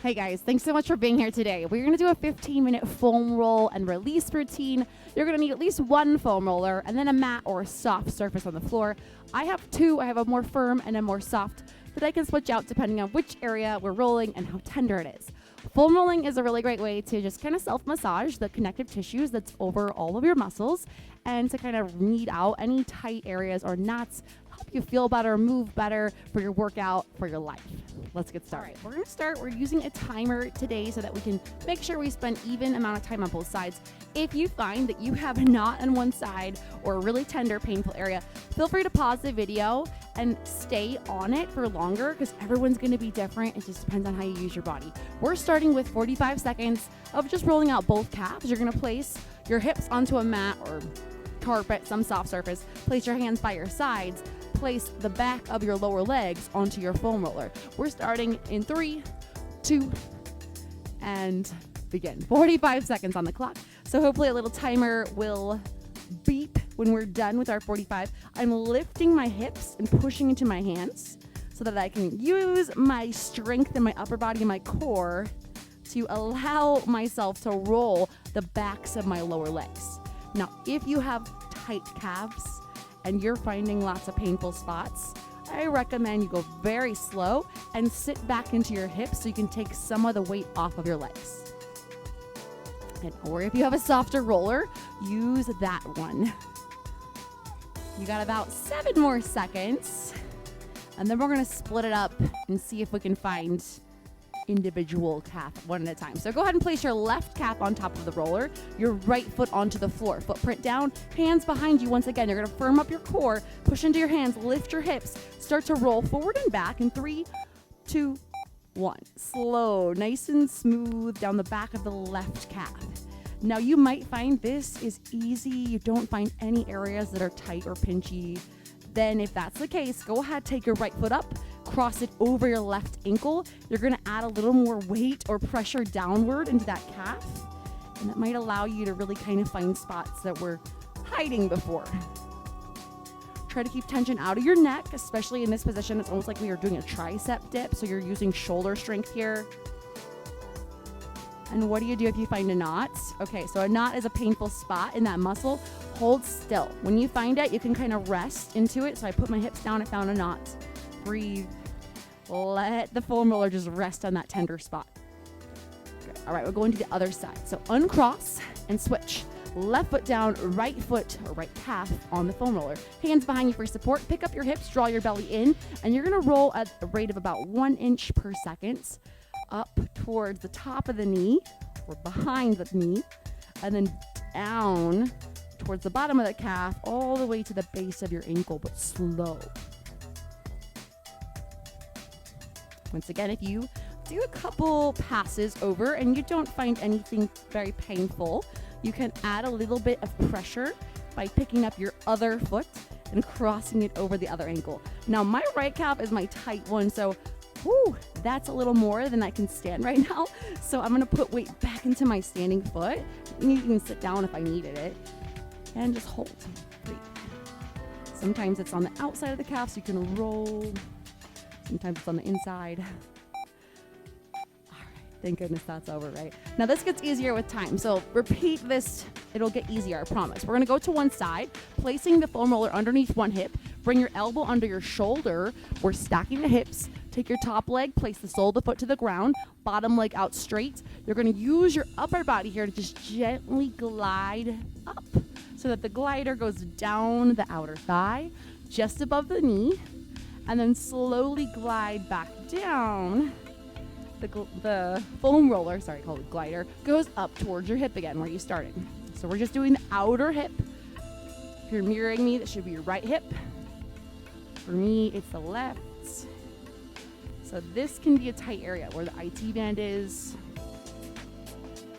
Hey guys, thanks so much for being here today. We're gonna do a 15-minute foam roll and release routine. You're gonna need at least one foam roller and then a mat or a soft surface on the floor. I have two. I have a more firm and a more soft that I can switch out depending on which area we're rolling and how tender it is. Foam rolling is a really great way to just kind of self-massage the connective tissues that's over all of your muscles and to kind of knead out any tight areas or knots, help you feel better, move better for your workout, for your life. Let's get started. All right, we're gonna start. We're using a timer today so that we can make sure we spend even amount of time on both sides. If you find that you have a knot on one side or a really tender, painful area, feel free to pause the video and stay on it for longer because everyone's gonna be different. It just depends on how you use your body. We're starting with 45 seconds of just rolling out both calves. You're gonna place your hips onto a mat or carpet, some soft surface. Place your hands by your sides. Place the back of your lower legs onto your foam roller. We're starting in 3, 2, and begin. 45 seconds on the clock. So hopefully a little timer will beep when we're done with our 45. I'm lifting my hips and pushing into my hands so that I can use my strength in my upper body and my core to allow myself to roll the backs of my lower legs. Now, if you have tight calves and you're finding lots of painful spots, I recommend you go very slow and sit back into your hips so you can take some of the weight off of your legs. Or if you have a softer roller, use that one. You got about 7 more seconds, and then we're gonna split it up and see if we can find individual calf one at a time. So go ahead and place your left calf on top of the roller, your right foot onto the floor, footprint down, hands behind you. Once again, you're gonna firm up your core, push into your hands, lift your hips, start to roll forward and back in 3, 2, 1. Slow, nice and smooth down the back of the left calf. Now you might find this is easy. You don't find any areas that are tight or pinchy. Then if that's the case, go ahead, take your right foot up, cross it over your left ankle. You're gonna add a little more weight or pressure downward into that calf. And that might allow you to really kind of find spots that were hiding before. Try to keep tension out of your neck, especially in this position. It's almost like we are doing a tricep dip. So you're using shoulder strength here. And what do you do if you find a knot? Okay, so a knot is a painful spot in that muscle. Hold still. When you find it, you can kind of rest into it. So I put my hips down, I found a knot. Breathe. Let the foam roller just rest on that tender spot. Good. All right, we're going to the other side. So uncross and switch. Left foot down, right foot or right calf on the foam roller. Hands behind you for support. Pick up your hips, draw your belly in, and you're gonna roll at a rate of about 1 inch per second up towards the top of the knee or behind the knee, and then down towards the bottom of the calf all the way to the base of your ankle, but slow. Once again, if you do a couple passes over and you don't find anything very painful, you can add a little bit of pressure by picking up your other foot and crossing it over the other ankle. Now, my right calf is my tight one, so that's a little more than I can stand right now. So I'm gonna put weight back into my standing foot. You can sit down if I needed it. And just hold. Breathe. Sometimes it's on the outside of the calf, so you can roll. Sometimes it's on the inside. All right, thank goodness that's over, right? Now this gets easier with time, so repeat this. It'll get easier, I promise. We're gonna go to one side, placing the foam roller underneath one hip. Bring your elbow under your shoulder. We're stacking the hips. Take your top leg, place the sole of the foot to the ground, bottom leg out straight. You're gonna use your upper body here to just gently glide up so that the glider goes down the outer thigh, just above the knee, and then slowly glide back down. The foam roller, called it glider, goes up towards your hip again where you started. So we're just doing the outer hip. If you're mirroring me, that should be your right hip. For me, it's the left. So this can be a tight area where the IT band is.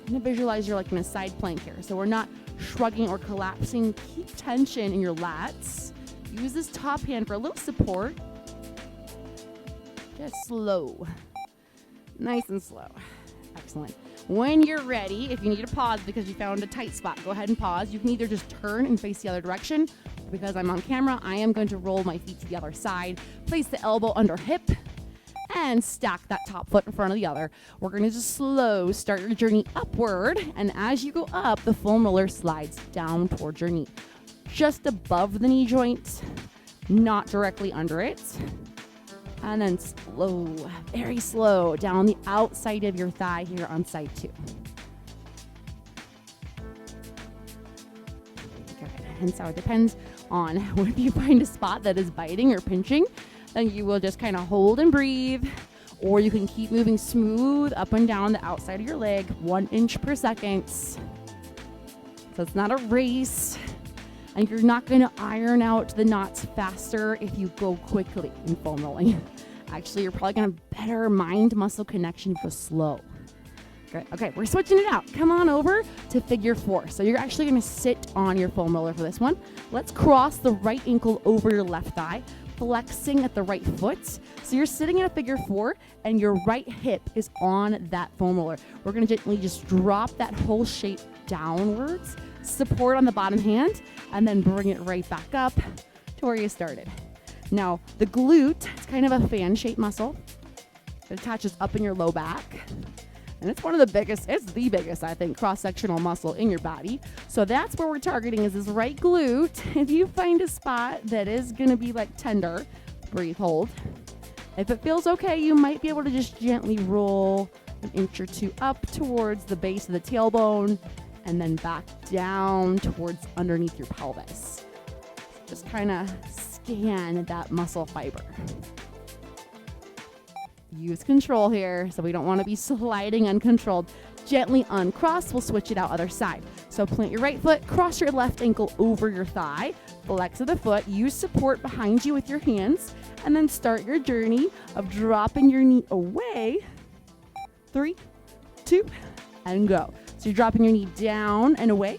I'm gonna visualize you're like in a side plank here. So we're not shrugging or collapsing. Keep tension in your lats. Use this top hand for a little support. Just slow. Nice and slow. Excellent. When you're ready, if you need to pause because you found a tight spot, go ahead and pause. You can either just turn and face the other direction. Because I'm on camera, I am going to roll my feet to the other side. Place the elbow under hip and stack that top foot in front of the other. We're going to just start your journey upward, and as you go up, the foam roller slides down towards your knee, just above the knee joint, not directly under it. And then slow, very slow, down the outside of your thigh here on side 2. Good. And so it depends on if you find a spot that is biting or pinching, then you will just kind of hold and breathe, or you can keep moving smooth up and down the outside of your leg, 1 inch per second. So it's not a race, and you're not going to iron out the knots faster if you go quickly in foam rolling. Actually, you're probably going to have better mind-muscle connection if you go slow. Good. Okay, we're switching it out. Come on over to figure 4. So you're actually going to sit on your foam roller for this one. Let's cross the right ankle over your left thigh, flexing at the right foot. So you're sitting in a figure 4, and your right hip is on that foam roller. We're going to gently just drop that whole shape downwards, support on the bottom hand, and then bring it right back up to where you started. Now, the glute, it's kind of a fan-shaped muscle. It attaches up in your low back. And it's one of the biggest, it's the biggest, I think, cross-sectional muscle in your body. So that's where we're targeting, is this right glute. If you find a spot that is going to be like tender, breathe, hold. If it feels okay, you might be able to just gently roll 1 inch or 2 up towards the base of the tailbone, and then back down towards underneath your pelvis. Just kind of scan that muscle fiber. Use control here, so we don't want to be sliding uncontrolled. Gently uncross, we'll switch it out other side. So plant your right foot, cross your left ankle over your thigh, flex of the foot, use support behind you with your hands, and then start your journey of dropping your knee away. 3, 2, and go. So you're dropping your knee down and away,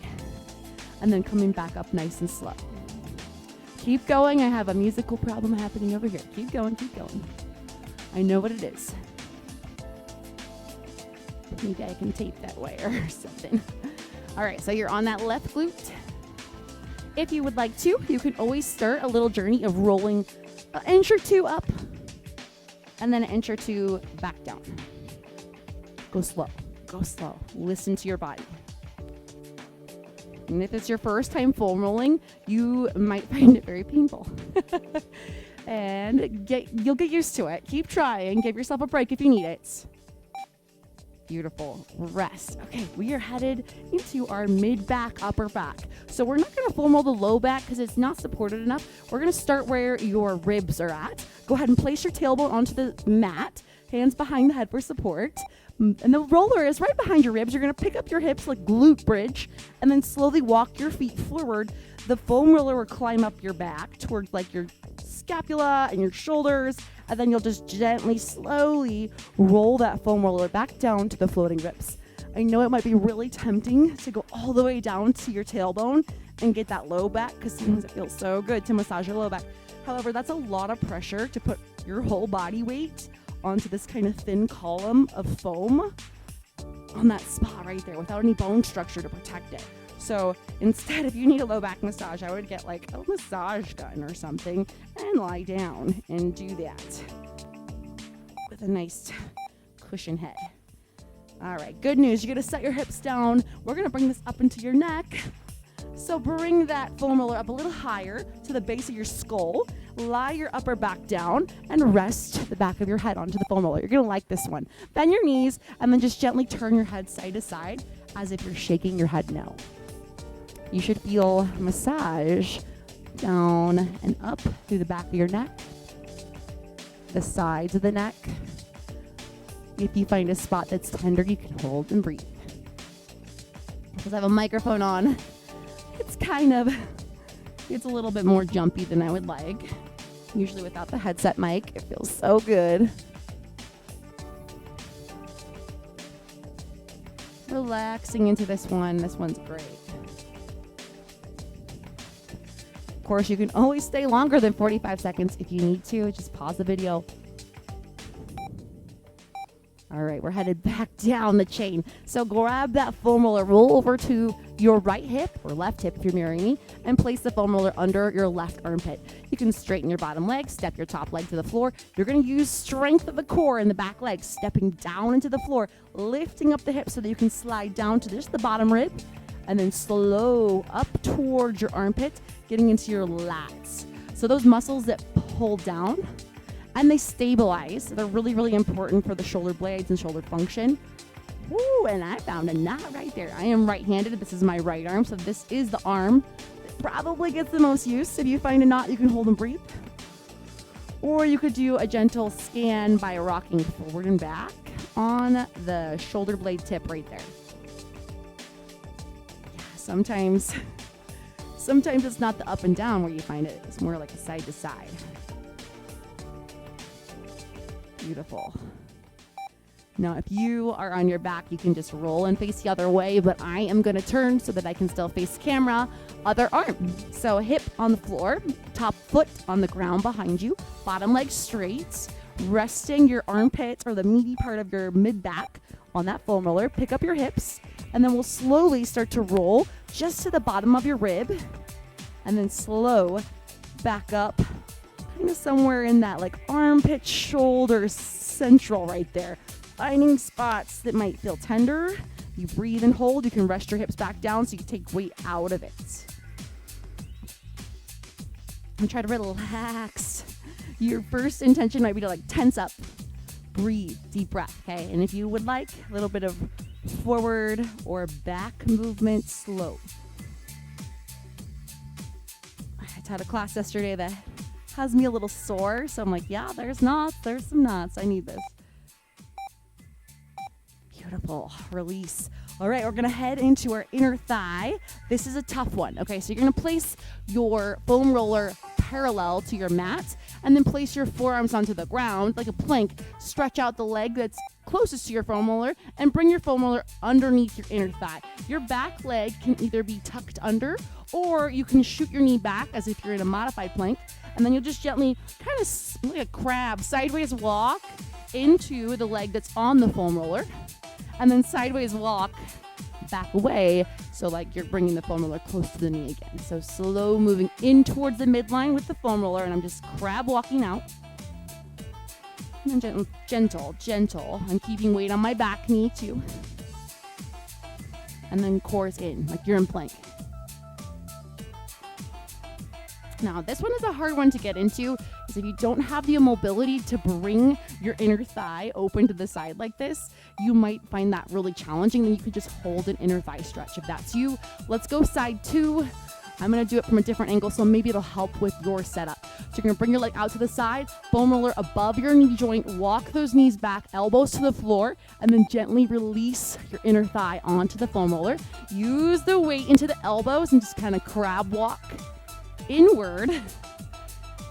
and then coming back up nice and slow. Keep going. I have a musical problem happening over here. Keep going, keep going. I know what it is. Maybe I can tape that way or something. All right, so you're on that left glute. If you would like to, you can always start a little journey of rolling 1 inch or 2 up, and then 1 inch or 2 back down. Go slow, go slow. Listen to your body. And if it's your first time foam rolling, you might find it very painful. And you'll get used to it. Keep trying. Give yourself a break if you need it. Beautiful. Rest. Okay, we are headed into our mid-back, upper back. So we're not going to foam roll the low back because it's not supported enough. We're going to start where your ribs are at. Go ahead and place your tailbone onto the mat. Hands behind the head for support. And the roller is right behind your ribs. You're going to pick up your hips like glute bridge and then slowly walk your feet forward. The foam roller will climb up your back towards like your scapula and your shoulders, and then you'll just gently, slowly roll that foam roller back down to the floating ribs. I know it might be really tempting to go all the way down to your tailbone and get that low back because sometimes it feels so good to massage your low back. However, that's a lot of pressure to put your whole body weight onto this kind of thin column of foam on that spot right there without any bone structure to protect it. So instead, if you need a low back massage, I would get like a massage gun or something and lie down and do that with a nice cushion head. All right, good news. You're going to set your hips down. We're going to bring this up into your neck. So bring that foam roller up a little higher to the base of your skull. Lie your upper back down and rest the back of your head onto the foam roller. You're going to like this one. Bend your knees and then just gently turn your head side to side as if you're shaking your head no. You should feel massage down and up through the back of your neck, the sides of the neck. If you find a spot that's tender, you can hold and breathe. Because I have a microphone on, it's a little bit more jumpy than I would like. Usually without the headset mic, it feels so good. Relaxing into this one. This one's great. Of course, you can always stay longer than 45 seconds if you need to. Just pause the video. All right, we're headed back down the chain. So grab that foam roller, roll over to your right hip or left hip if you're mirroring me, and place the foam roller under your left armpit. You can straighten your bottom leg, step your top leg to the floor. You're going to use strength of the core in the back leg, stepping down into the floor, lifting up the hips so that you can slide down to just the bottom rib, and then slow up towards your armpit, getting into your lats. So those muscles that pull down and they stabilize. They're really, really important for the shoulder blades and shoulder function. Woo, and I found a knot right there. I am right-handed. This is my right arm, so this is the arm that probably gets the most use. If you find a knot, you can hold and breathe. Or you could do a gentle scan by rocking forward and back on the shoulder blade tip right there. Yeah, sometimes it's not the up and down where you find it. It's more like a side to side. Beautiful. Now, if you are on your back, you can just roll and face the other way, but I am going to turn so that I can still face camera, other arm. So hip on the floor, top foot on the ground behind you, bottom leg straight, resting your armpits or the meaty part of your mid-back on that foam roller. Pick up your hips, and then we'll slowly start to roll just to the bottom of your rib, and then slow back up, kind of somewhere in that like armpit, shoulder, central right there. Finding spots that might feel tender. You breathe and hold. You can rest your hips back down so you can take weight out of it. And try to relax. Your first intention might be to like tense up. Breathe, deep breath, okay? And if you would like, a little bit of forward or back movement, slow. I taught a class yesterday that has me a little sore, so I'm like, yeah, there's some knots. I need this. Beautiful. Release. All right, we're going to head into our inner thigh. This is a tough one. Okay, so you're going to place your foam roller parallel to your mat and then place your forearms onto the ground like a plank. Stretch out the leg that's closest to your foam roller and bring your foam roller underneath your inner thigh. Your back leg can either be tucked under or you can shoot your knee back as if you're in a modified plank, and then you'll just gently kind of like a crab sideways walk into the leg that's on the foam roller. And then sideways walk back away, so like you're bringing the foam roller close to the knee again. So slow moving in towards the midline with the foam roller, and I'm just crab walking out. And then gentle. I'm keeping weight on my back knee too. And then core's in, like you're in plank. Now, this one is a hard one to get into, because if you don't have the mobility to bring your inner thigh open to the side like this, you might find that really challenging. Then you could just hold an inner thigh stretch. If that's you, let's go side two. I'm going to do it from a different angle, so maybe it'll help with your setup. So you're going to bring your leg out to the side, foam roller above your knee joint, walk those knees back, elbows to the floor, and then gently release your inner thigh onto the foam roller. Use the weight into the elbows and just kind of crab walk inward.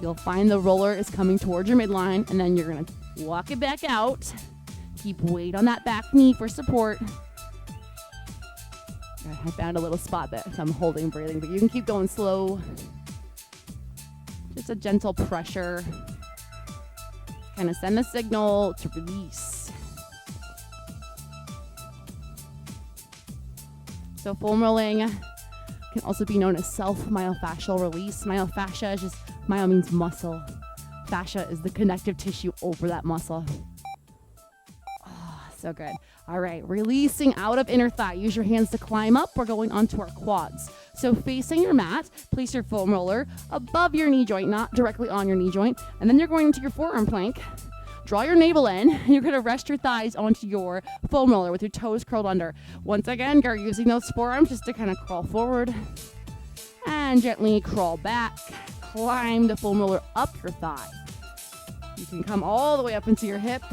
You'll find the roller is coming towards your midline, and then you're going to walk it back out. Keep weight on that back knee for support. I found a little spot that I'm holding, breathing, but you can keep going slow. Just a gentle pressure. Kind of send a signal to release. So foam rolling can also be known as self-myofascial release. Myofascia is just, myo means muscle. Fascia is the connective tissue over that muscle. Oh, so good. All right, releasing out of inner thigh. Use your hands to climb up. We're going onto our quads. So facing your mat, place your foam roller above your knee joint, not directly on your knee joint. And then you're going into your forearm plank. Draw your navel in, and you're going to rest your thighs onto your foam roller with your toes curled under. Once again, you're using those forearms just to kind of crawl forward and gently crawl back. Climb the foam roller up your thigh. You can come all the way up into your hip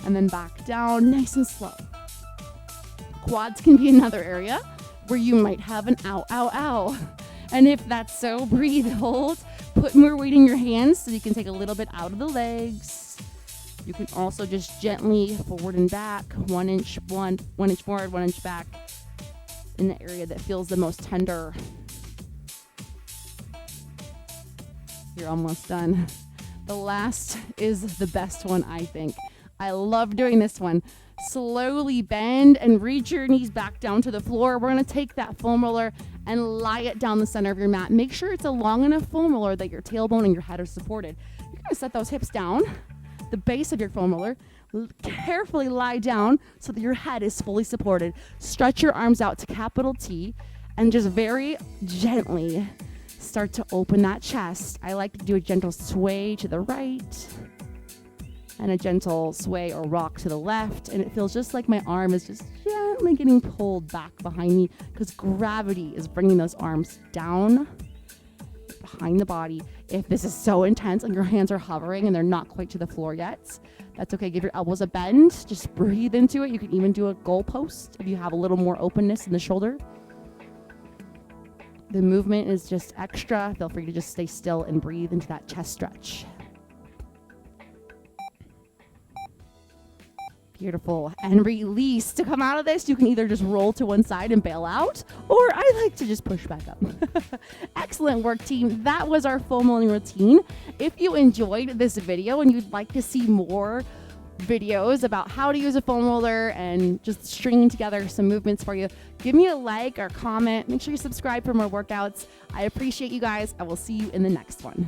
and then back down nice and slow. Quads can be another area where you might have an ow, ow, ow. And if that's so, breathe, hold. Put more weight in your hands so you can take a little bit out of the legs. You can also just gently forward and back, 1 inch forward, 1 inch back in the area that feels the most tender. You're almost done. The last is the best one, I think. I love doing this one. Slowly bend and reach your knees back down to the floor. We're going to take that foam roller and lie it down the center of your mat. Make sure it's a long enough foam roller that your tailbone and your head are supported. You're going to set those hips down, the base of your foam roller. Carefully lie down so that your head is fully supported. Stretch your arms out to capital T and just very gently start to open that chest. I like to do a gentle sway to the right and a gentle sway or rock to the left, and it feels just like my arm is just gently getting pulled back behind me because gravity is bringing those arms down behind the body. If this is so intense and your hands are hovering and they're not quite to the floor yet, that's okay. Give your elbows a bend. Just breathe into it. You can even do a goalpost if you have a little more openness in the shoulder. The movement is just extra. Feel free to just stay still and breathe into that chest stretch. Beautiful. And release. To come out of this, you can either just roll to one side and bail out, or I like to just push back up. Excellent work, team. That was our foam rolling routine. If you enjoyed this video and you'd like to see more videos about how to use a foam roller and just stringing together some movements for you, give me a like or comment. Make sure you subscribe for more workouts. I appreciate you guys. I will see you in the next one.